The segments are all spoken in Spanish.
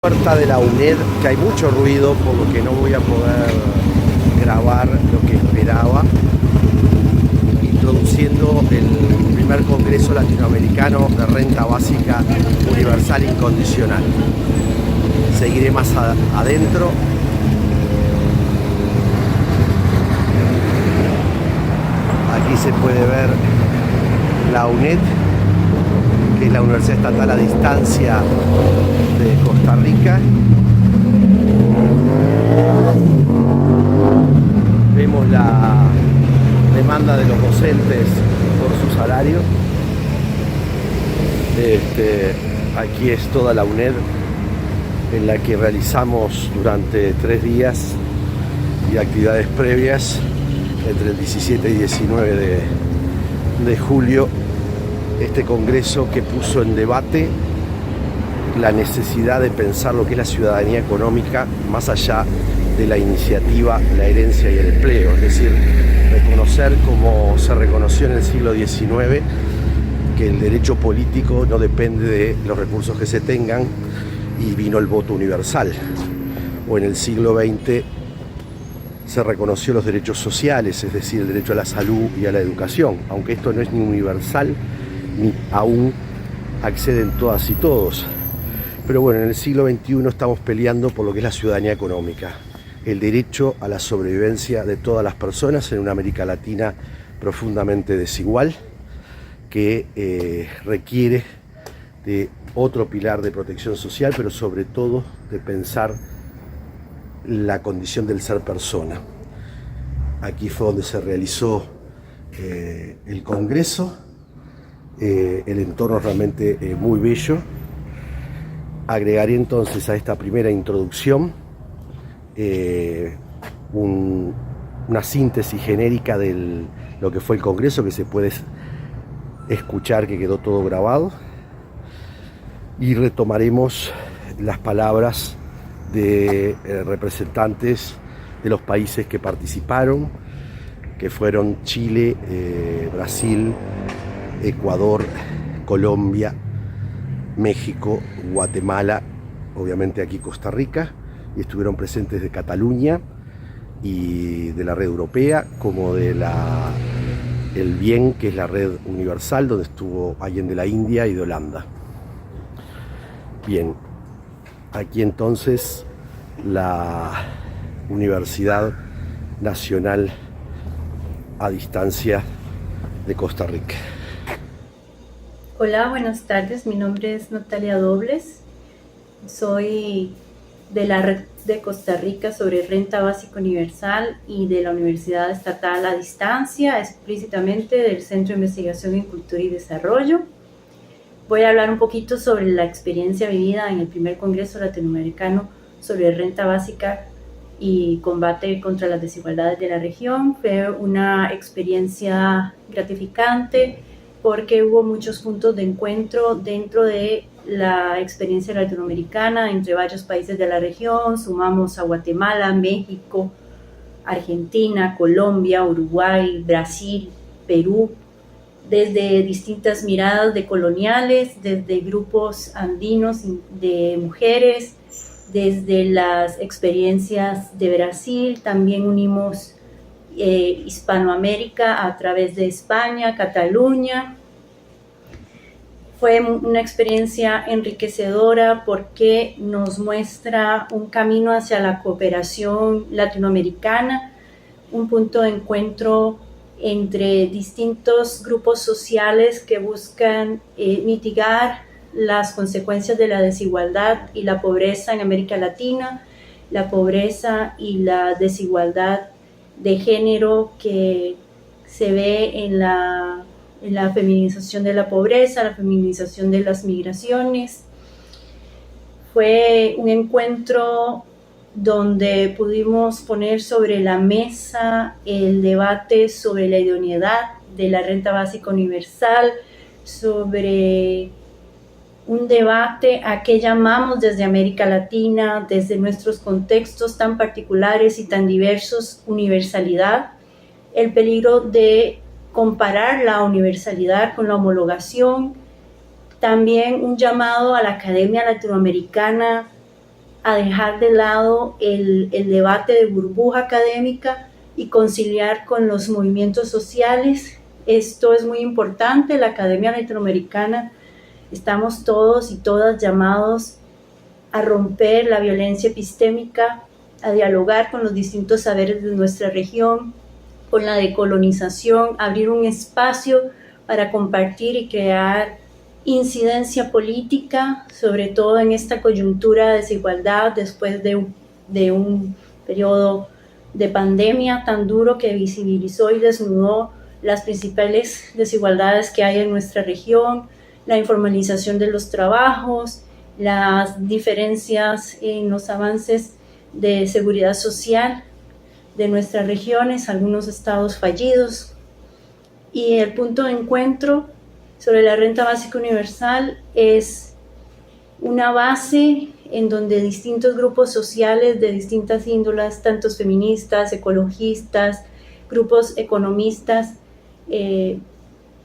Puerta de la UNED, que hay mucho ruido, por lo que no voy a poder grabar lo que esperaba, introduciendo el primer Congreso Latinoamericano de Renta Básica Universal Incondicional. Seguiré más adentro. Aquí se puede ver la UNED, que es la Universidad Estatal a Distancia de Costa Rica. Vemos la demanda de los docentes por su salario. Aquí es toda la UNED, en la que realizamos durante 3 días y actividades previas entre el 17 y 19 de julio este congreso, que puso en debate la necesidad de pensar lo que es la ciudadanía económica más allá de la iniciativa, la herencia y el empleo. Es decir, reconocer, como se reconoció en el siglo XIX, que el derecho político no depende de los recursos que se tengan, y vino el voto universal. O en el siglo XX se reconoció los derechos sociales, es decir, el derecho a la salud y a la educación, aunque esto no es ni universal ni aún acceden todas y todos. Pero bueno, en el siglo XXI estamos peleando por lo que es la ciudadanía económica, el derecho a la sobrevivencia de todas las personas en una América Latina profundamente desigual, que requiere de otro pilar de protección social, pero sobre todo de pensar la condición del ser persona. Aquí fue donde se realizó el Congreso. El entorno es realmente muy bello. Agregaré entonces a esta primera introducción una síntesis genérica de lo que fue el Congreso, que se puede escuchar, que quedó todo grabado, y retomaremos las palabras de representantes de los países que participaron, que fueron Chile, Brasil, Ecuador, Colombia, México, Guatemala, obviamente aquí Costa Rica, y estuvieron presentes de Cataluña y de la red europea, como de el BIEN, que es la red universal, donde estuvo alguien de la India y de Holanda. Bien, aquí entonces la Universidad Nacional a Distancia de Costa Rica. Hola, buenas tardes. Mi nombre es Natalia Dobles. Soy de la Red de Costa Rica sobre Renta Básica Universal y de la Universidad Estatal a Distancia, explícitamente del Centro de Investigación en Cultura y Desarrollo. Voy a hablar un poquito sobre la experiencia vivida en el primer Congreso Latinoamericano sobre Renta Básica y combate contra las desigualdades de la región. Fue una experiencia gratificante porque hubo muchos puntos de encuentro dentro de la experiencia latinoamericana entre varios países de la región. Sumamos a Guatemala, México, Argentina, Colombia, Uruguay, Brasil, Perú, desde distintas miradas de coloniales, desde grupos andinos de mujeres, desde las experiencias de Brasil. También unimos Hispanoamérica a través de España, Cataluña. Fue una experiencia enriquecedora porque nos muestra un camino hacia la cooperación latinoamericana, un punto de encuentro entre distintos grupos sociales que buscan mitigar las consecuencias de la desigualdad y la pobreza en América Latina, la pobreza y la desigualdad de género que se ve en la feminización de la pobreza, la feminización de las migraciones. Fue un encuentro donde pudimos poner sobre la mesa el debate sobre la idoneidad de la renta básica universal, sobre un debate a qué llamamos desde América Latina, desde nuestros contextos tan particulares y tan diversos, universalidad, el peligro de comparar la universalidad con la homologación, también un llamado a la Academia Latinoamericana a dejar de lado el debate de burbuja académica y conciliar con los movimientos sociales. Esto es muy importante. La Academia Latinoamericana, estamos todos y todas llamados a romper la violencia epistémica, a dialogar con los distintos saberes de nuestra región, con la decolonización, abrir un espacio para compartir y crear incidencia política, sobre todo en esta coyuntura de desigualdad después de un periodo de pandemia tan duro que visibilizó y desnudó las principales desigualdades que hay en nuestra región, la informalización de los trabajos, las diferencias en los avances de seguridad social de nuestras regiones, algunos estados fallidos. Y el punto de encuentro sobre la renta básica universal es una base en donde distintos grupos sociales de distintas índolas, tanto feministas, ecologistas, grupos economistas,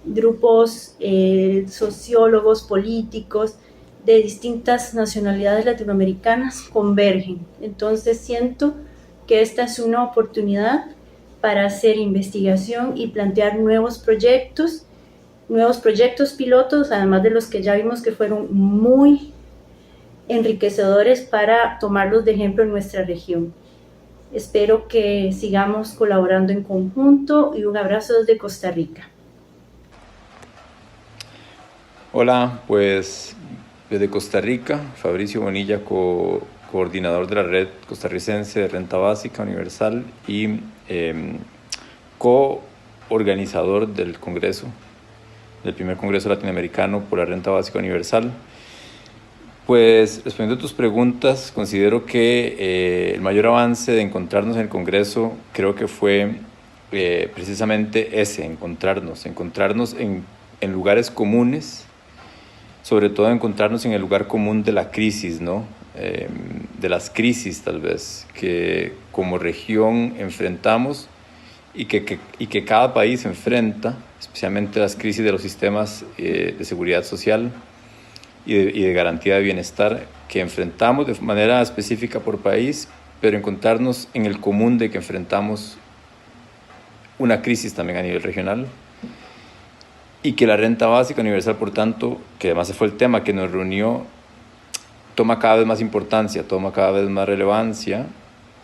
grupos sociólogos, políticos, de distintas nacionalidades latinoamericanas convergen. Entonces siento que esta es una oportunidad para hacer investigación y plantear nuevos proyectos pilotos, además de los que ya vimos que fueron muy enriquecedores para tomarlos de ejemplo en nuestra región. Espero que sigamos colaborando en conjunto y un abrazo desde Costa Rica. Hola, pues desde Costa Rica, Fabricio Bonilla, coordinador de la Red Costarricense de Renta Básica Universal y coorganizador del Congreso, del primer Congreso Latinoamericano por la Renta Básica Universal. Pues respondiendo a tus preguntas, considero que el mayor avance de encontrarnos en el Congreso creo que fue precisamente ese, encontrarnos en lugares comunes, sobre todo encontrarnos en el lugar común de la crisis, ¿no? De las crisis tal vez que como región enfrentamos y que cada país enfrenta, especialmente las crisis de los sistemas de seguridad social y de garantía de bienestar que enfrentamos de manera específica por país, pero encontrarnos en el común de que enfrentamos una crisis también a nivel regional y que la renta básica universal, por tanto, que además fue el tema que nos reunió, toma cada vez más importancia, toma cada vez más relevancia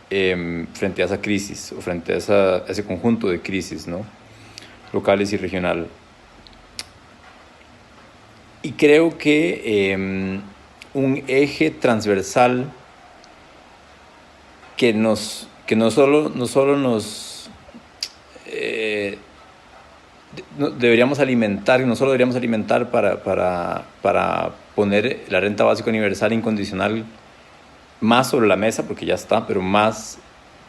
frente a esa crisis o frente a ese conjunto de crisis, ¿no? Locales y regional. Y creo que un eje transversal que no solo nos deberíamos alimentar, y no solo deberíamos alimentar para poner la renta básica universal incondicional más sobre la mesa, porque ya está, pero más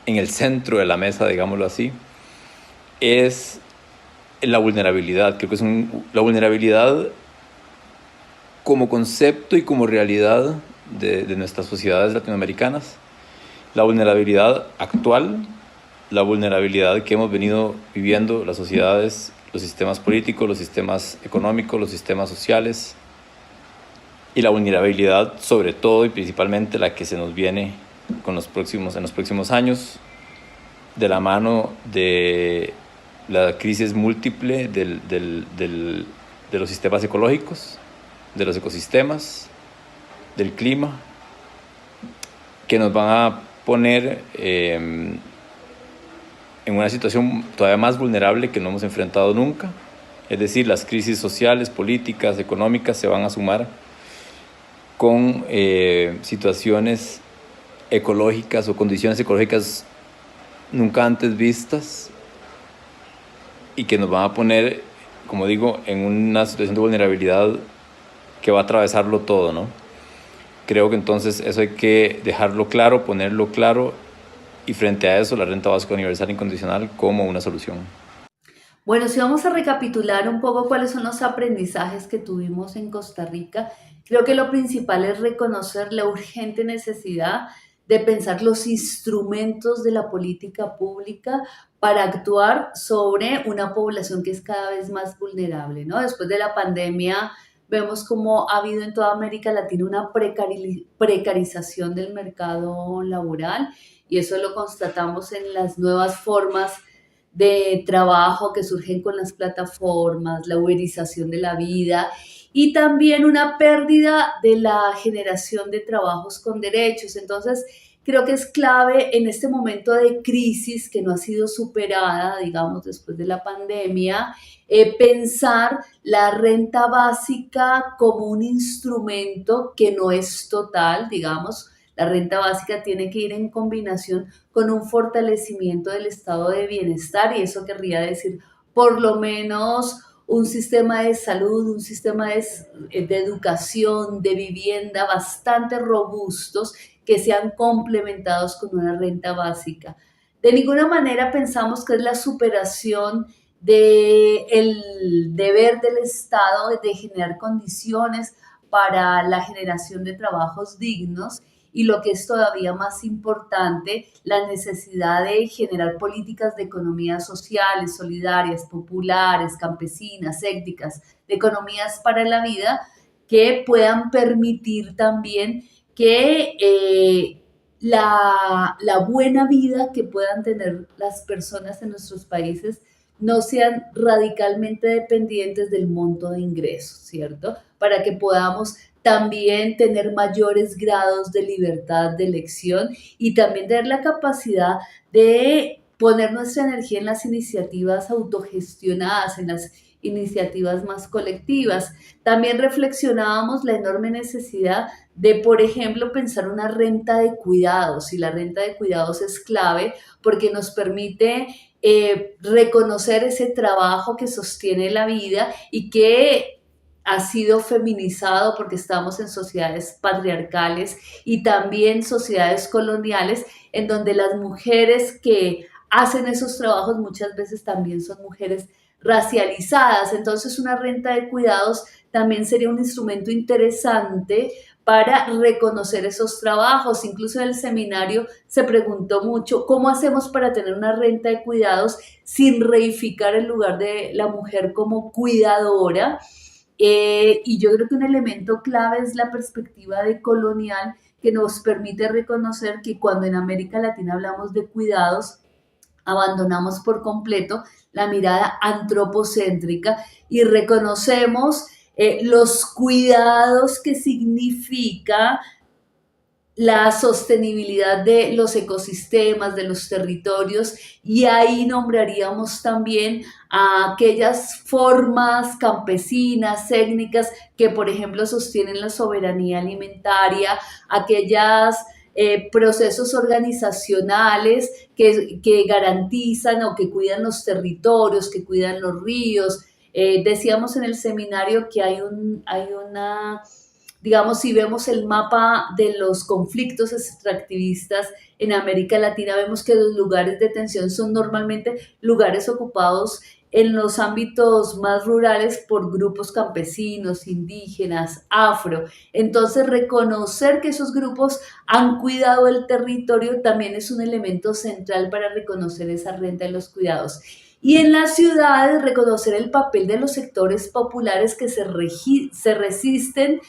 en el centro de la mesa, digámoslo así, es la vulnerabilidad. Creo que es la vulnerabilidad como concepto y como realidad de nuestras sociedades latinoamericanas, la vulnerabilidad actual, la vulnerabilidad que hemos venido viviendo las sociedades, los sistemas políticos, los sistemas económicos, los sistemas sociales, y la vulnerabilidad sobre todo y principalmente la que se nos viene en los próximos años, de la mano de la crisis múltiple de los sistemas ecológicos, de los ecosistemas, del clima, que nos van a poner en una situación todavía más vulnerable que no hemos enfrentado nunca. Es decir, las crisis sociales, políticas, económicas se van a sumar con situaciones ecológicas o condiciones ecológicas nunca antes vistas y que nos van a poner, como digo, en una situación de vulnerabilidad que va a atravesarlo todo, ¿no? Creo que entonces eso hay que dejarlo claro, ponerlo claro, y frente a eso la renta básica universal incondicional como una solución. Bueno, si vamos a recapitular un poco cuáles son los aprendizajes que tuvimos en Costa Rica, creo que lo principal es reconocer la urgente necesidad de pensar los instrumentos de la política pública para actuar sobre una población que es cada vez más vulnerable, ¿no? Después de la pandemia vemos cómo ha habido en toda América Latina una precarización del mercado laboral, y eso lo constatamos en las nuevas formas de trabajo que surgen con las plataformas, la uberización de la vida y también una pérdida de la generación de trabajos con derechos. Entonces, creo que es clave en este momento de crisis que no ha sido superada, digamos, después de la pandemia, pensar la renta básica como un instrumento que no es total, digamos. La renta básica tiene que ir en combinación con un fortalecimiento del estado de bienestar, y eso querría decir por lo menos un sistema de salud, un sistema de educación, de vivienda bastante robustos que sean complementados con una renta básica. De ninguna manera pensamos que es la superación del deber del Estado de generar condiciones para la generación de trabajos dignos, y lo que es todavía más importante, la necesidad de generar políticas de economías sociales, solidarias, populares, campesinas, étnicas, de economías para la vida, que puedan permitir también que la buena vida que puedan tener las personas en nuestros países no sean radicalmente dependientes del monto de ingresos, ¿cierto? Para que podamos también tener mayores grados de libertad de elección y también tener la capacidad de poner nuestra energía en las iniciativas autogestionadas, en las iniciativas más colectivas. También reflexionábamos la enorme necesidad de, por ejemplo, pensar una renta de cuidados, y la renta de cuidados es clave porque nos permite reconocer ese trabajo que sostiene la vida y que ha sido feminizado porque estamos en sociedades patriarcales y también sociedades coloniales en donde las mujeres que hacen esos trabajos muchas veces también son mujeres racializadas. Entonces, una renta de cuidados también sería un instrumento interesante para reconocer esos trabajos. Incluso en el seminario se preguntó mucho cómo hacemos para tener una renta de cuidados sin reificar el lugar de la mujer como cuidadora. Y yo creo que un elemento clave es la perspectiva decolonial, que nos permite reconocer que cuando en América Latina hablamos de cuidados, abandonamos por completo la mirada antropocéntrica y reconocemos los cuidados que significa la sostenibilidad de los ecosistemas, de los territorios, y ahí nombraríamos también a aquellas formas campesinas, étnicas, que por ejemplo sostienen la soberanía alimentaria, aquellas procesos organizacionales que garantizan o que cuidan los territorios, que cuidan los ríos. Decíamos en el seminario que hay una, digamos, si vemos el mapa de los conflictos extractivistas en América Latina, vemos que los lugares de tensión son normalmente lugares ocupados en los ámbitos más rurales por grupos campesinos, indígenas, afro. Entonces, reconocer que esos grupos han cuidado el territorio también es un elemento central para reconocer esa renta de los cuidados. Y en las ciudades, reconocer el papel de los sectores populares que se resisten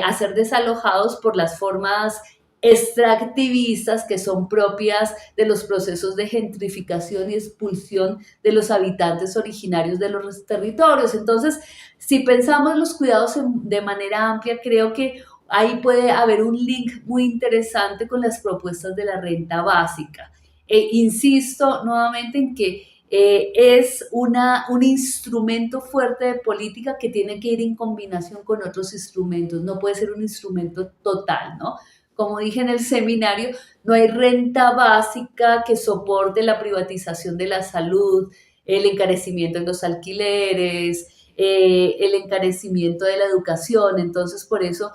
a ser desalojados por las formas extractivistas que son propias de los procesos de gentrificación y expulsión de los habitantes originarios de los territorios. Entonces, si pensamos los cuidados de manera amplia, creo que ahí puede haber un link muy interesante con las propuestas de la renta básica. Insisto nuevamente en que es un instrumento fuerte de política que tiene que ir en combinación con otros instrumentos, no puede ser un instrumento total, ¿no? Como dije en el seminario, no hay renta básica que soporte la privatización de la salud, el encarecimiento en los alquileres, el encarecimiento de la educación. Entonces, por eso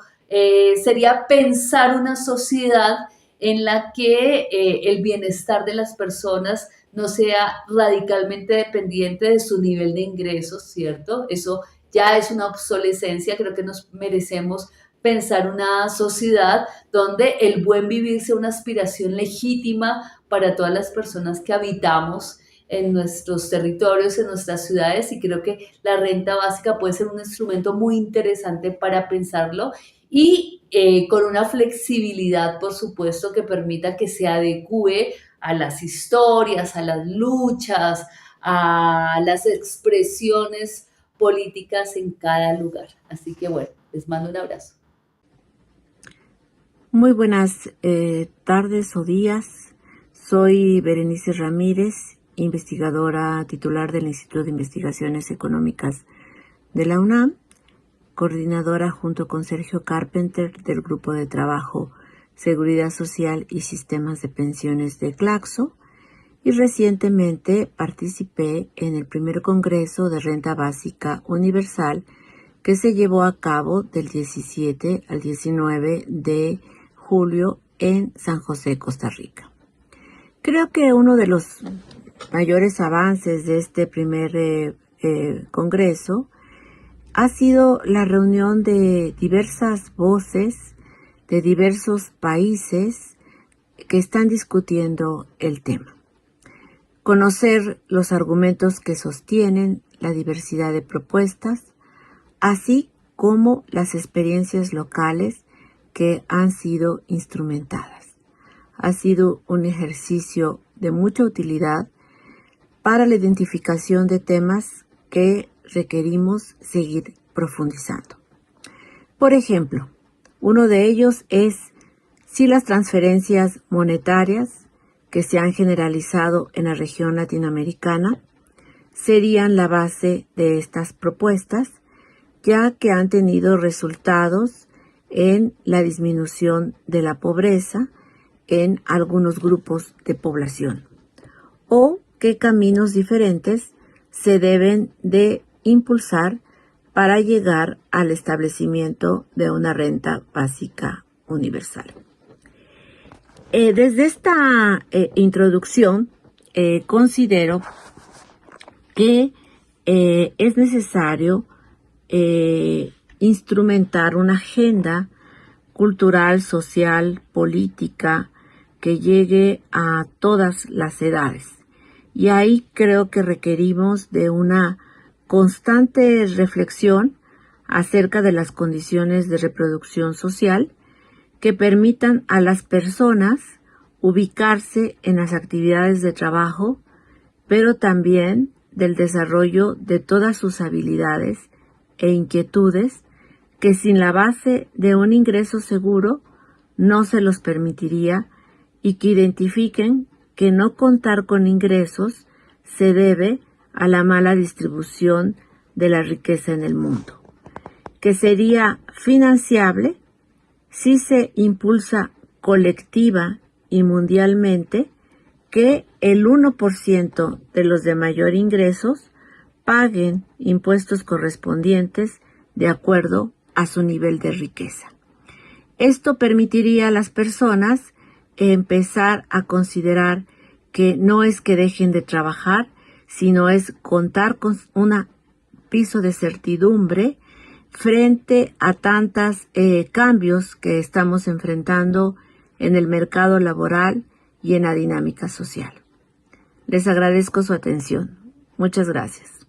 sería pensar una sociedad en la que el bienestar de las personas no sea radicalmente dependiente de su nivel de ingresos, ¿cierto? Eso ya es una obsolescencia. Creo que nos merecemos pensar una sociedad donde el buen vivir sea una aspiración legítima para todas las personas que habitamos en nuestros territorios, en nuestras ciudades, y creo que la renta básica puede ser un instrumento muy interesante para pensarlo y con una flexibilidad, por supuesto, que permita que se adecue a las historias, a las luchas, a las expresiones políticas en cada lugar. Así que bueno, les mando un abrazo. Muy buenas tardes o días. Soy Berenice Ramírez, investigadora titular del Instituto de Investigaciones Económicas de la UNAM, coordinadora junto con Sergio Carpenter del Grupo de Trabajo Seguridad Social y Sistemas de Pensiones de Claxo, y recientemente participé en el primer Congreso de Renta Básica Universal que se llevó a cabo del 17 al 19 de julio en San José, Costa Rica. Creo que uno de los mayores avances de este primer Congreso ha sido la reunión de diversas voces de diversos países que están discutiendo el tema. Conocer los argumentos que sostienen la diversidad de propuestas, así como las experiencias locales que han sido instrumentadas. Ha sido un ejercicio de mucha utilidad para la identificación de temas que requerimos seguir profundizando. Por ejemplo, uno de ellos es si las transferencias monetarias que se han generalizado en la región latinoamericana serían la base de estas propuestas, ya que han tenido resultados en la disminución de la pobreza en algunos grupos de población, o qué caminos diferentes se deben de impulsar para llegar al establecimiento de una renta básica universal. Desde esta introducción considero que es necesario instrumentar una agenda cultural, social, política que llegue a todas las edades. Y ahí creo que requerimos de una constante reflexión acerca de las condiciones de reproducción social que permitan a las personas ubicarse en las actividades de trabajo, pero también del desarrollo de todas sus habilidades e inquietudes que sin la base de un ingreso seguro no se los permitiría, y que identifiquen que no contar con ingresos se debe a la mala distribución de la riqueza en el mundo, que sería financiable si se impulsa colectiva y mundialmente que el 1% de los de mayor ingresos paguen impuestos correspondientes de acuerdo a su nivel de riqueza. Esto permitiría a las personas empezar a considerar que no es que dejen de trabajar, sino es contar con un piso de certidumbre frente a tantos cambios que estamos enfrentando en el mercado laboral y en la dinámica social. Les agradezco su atención. Muchas gracias.